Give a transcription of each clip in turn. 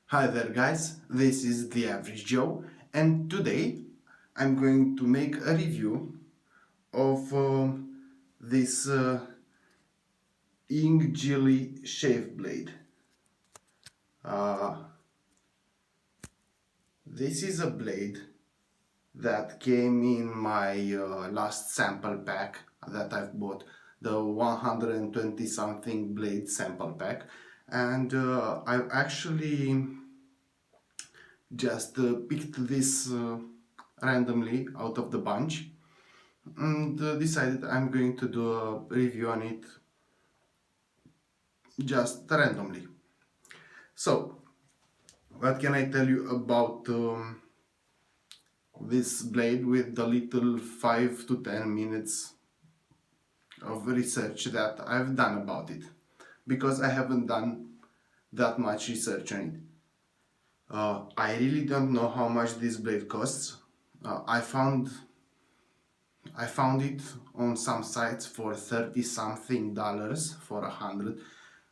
Hi there guys, this is the Average Joe and today I'm going to make a review of this YINGJILI shave blade. Uh, this is a blade that came in my last sample pack that I've bought, the 120 something blade sample pack, and I've actually just picked this randomly out of the bunch and decided I'm going to do a review on it just randomly. So, what can I tell you about this blade with the little 5 to 10 minutes of research that I've done about it? Because I haven't done that much research on it. I really don't know how much this blade costs. I found it on some sites for 30 something dollars for 100,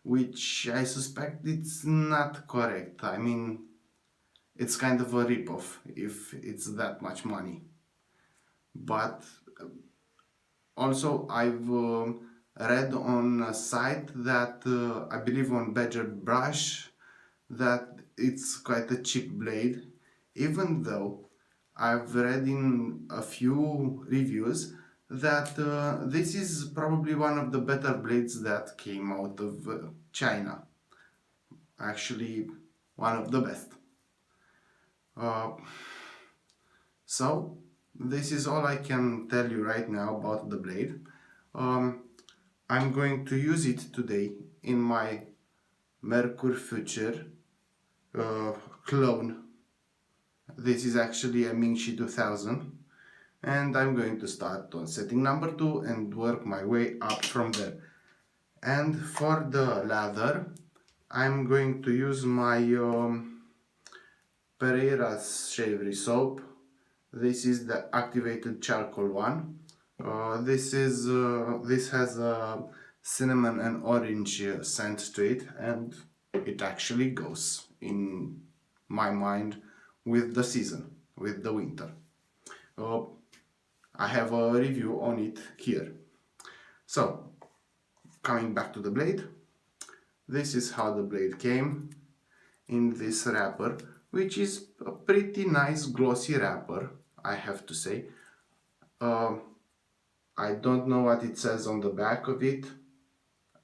which I suspect it's not correct. I mean, it's kind of a ripoff if it's that much money. But also I've read on a site that I believe on Badger Brush that it's quite a cheap blade, even though I've read in a few reviews that this is probably one of the better blades that came out of China. Actually, one of the best. Uh, so, this is all I can tell you right now about the blade. Um, I'm going to use it today in my Merkur Future uh, clone. This is actually a Mingxi 2000, and I'm going to start on setting number 2 and work my way up from there. And for the lather, I'm going to use my Pereira's Shavery soap. This is the activated charcoal one. This has a cinnamon and orange scent to it, and it actually goes in my mind with the season, with the winter. Uh, I have a review on it here. So, coming back to the blade, this is how the blade came in this wrapper, which is a pretty nice glossy wrapper, I have to say. I don't know what it says on the back of it.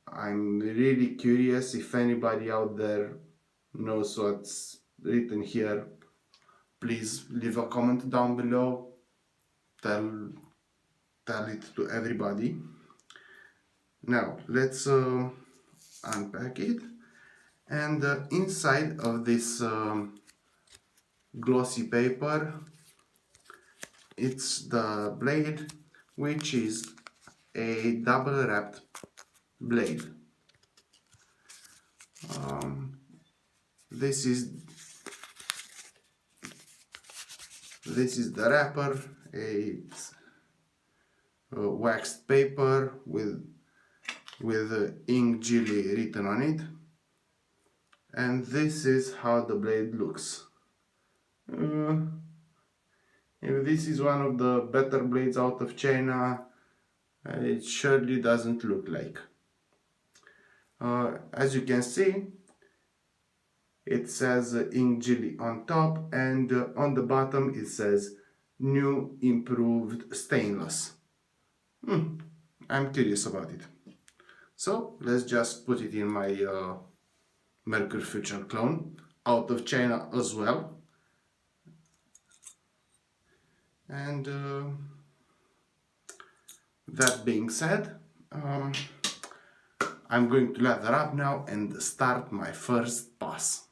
I'm really curious if anybody out there knows what's written here. Please leave a comment down below. Tell it to everybody. Now let's unpack it, and inside of this glossy paper it's the blade, which is a double wrapped blade. This is the wrapper, a waxed paper with YINGJILI written on it, and this is how the blade looks. If this is one of the better blades out of China, it surely doesn't look like. As you can see, it says YINGJILI on top, and on the bottom it says new improved stainless. I'm curious about it. So let's just put it in my Merkur Future clone, out of China as well. And that being said, I'm going to lather up now and start my first pass.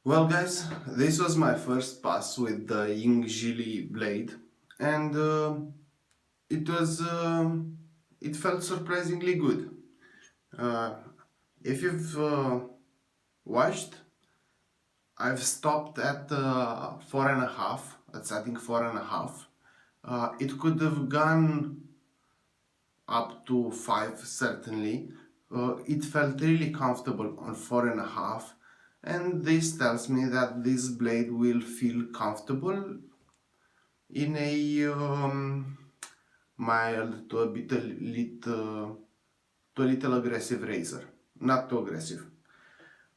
Well guys, this was my first pass with the YINGJILI blade, and it was it felt surprisingly good. Uh, if you've watched, I've stopped at 4.5, at setting 4.5. It could have gone up to 5 certainly. It felt really comfortable on 4.5, and this tells me that this blade will feel comfortable in a mild to a bit to a little aggressive razor, not too aggressive.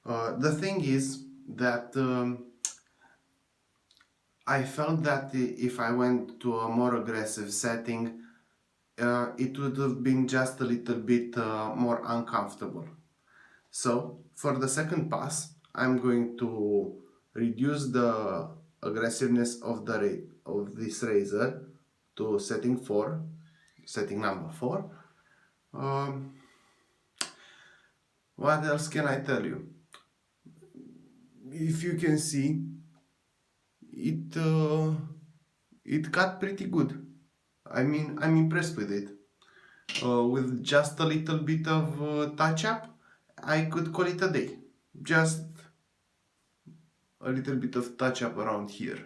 The thing is that I felt that if I went to a more aggressive setting, it would have been just a little bit more uncomfortable. So for the second pass, I'm going to reduce the aggressiveness of of this razor to setting 4, setting number 4. Um, what else can I tell you? If you can see, it it cut pretty good. I mean, I'm impressed with it. With just a little bit of touch up, I could call it a day. Just a little bit of touch up around here,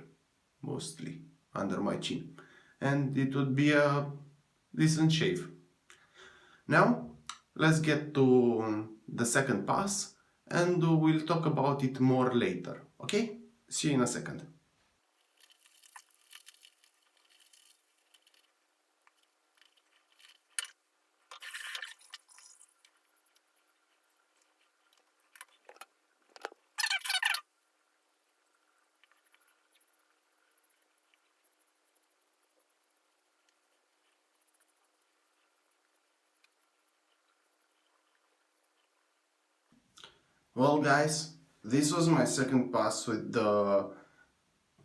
mostly under my chin, and it would be a decent shave. Now, let's get to the second pass, and we'll talk about it more later. Okay? See you in a second. Well, guys, this was my second pass with the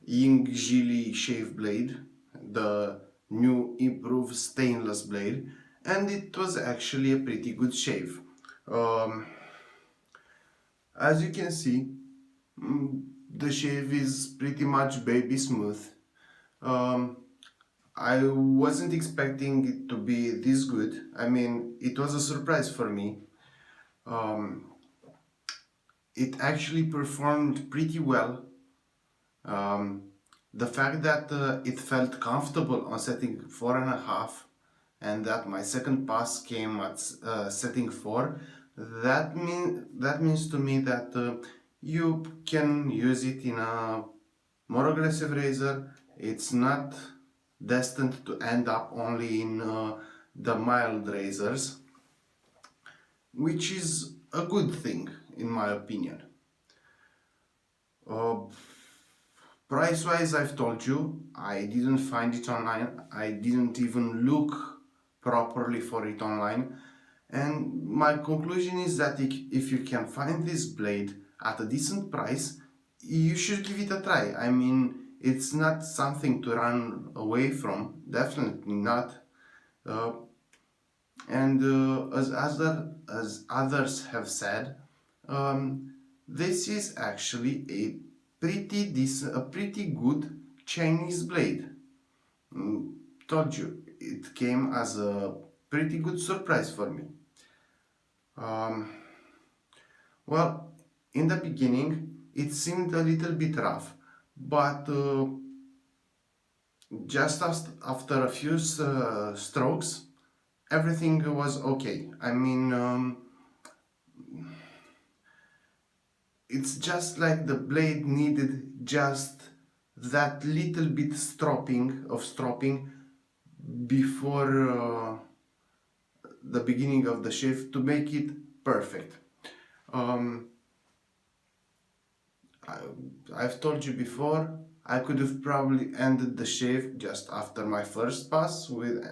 YINGJILI shave blade, the new improved stainless blade, and it was actually a pretty good shave. Um, as you can see, the shave is pretty much baby smooth. Um, I wasn't expecting it to be this good. I mean, it was a surprise for me. Um, it actually performed pretty well. Um, the fact that it felt comfortable on setting 4.5 and that my second pass came at setting 4, that means to me that you can use it in a more aggressive razor. It's not destined to end up only in the mild razors, which is a good thing in my opinion. Uh, Price wise, I've told you, I didn't find it online. I didn't even look properly for it online. And my conclusion is that if you can find this blade at a decent price, you should give it a try. I mean, it's not something to run away from, definitely not. Uh, and as others have said, this is actually a a pretty good Chinese blade. Told you, it came as a pretty good surprise for me. Um, well, in the beginning, it seemed a little bit rough, but just after a few strokes, everything was okay. I mean, it's just like the blade needed just that little bit stropping before the beginning of the shave to make it perfect. Um, I, I've told you before, I could have probably ended the shave just after my first pass with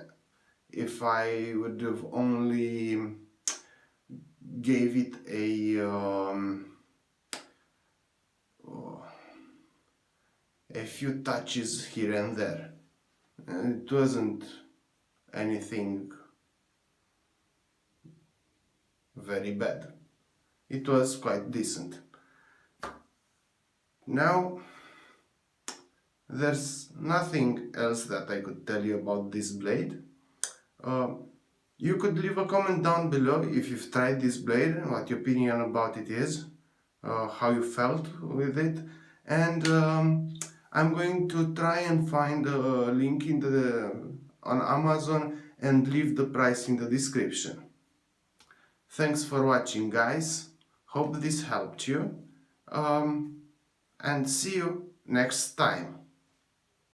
if I would have only gave it a few touches here and there. And it wasn't anything very bad. It was quite decent. Now, there's nothing else that I could tell you about this blade. You could leave a comment down below if you've tried this blade, what your opinion about it is, how you felt with it, and I'm going to try and find a link on Amazon and leave the price in the description. Thanks for watching, guys. Hope this helped you, and see you next time.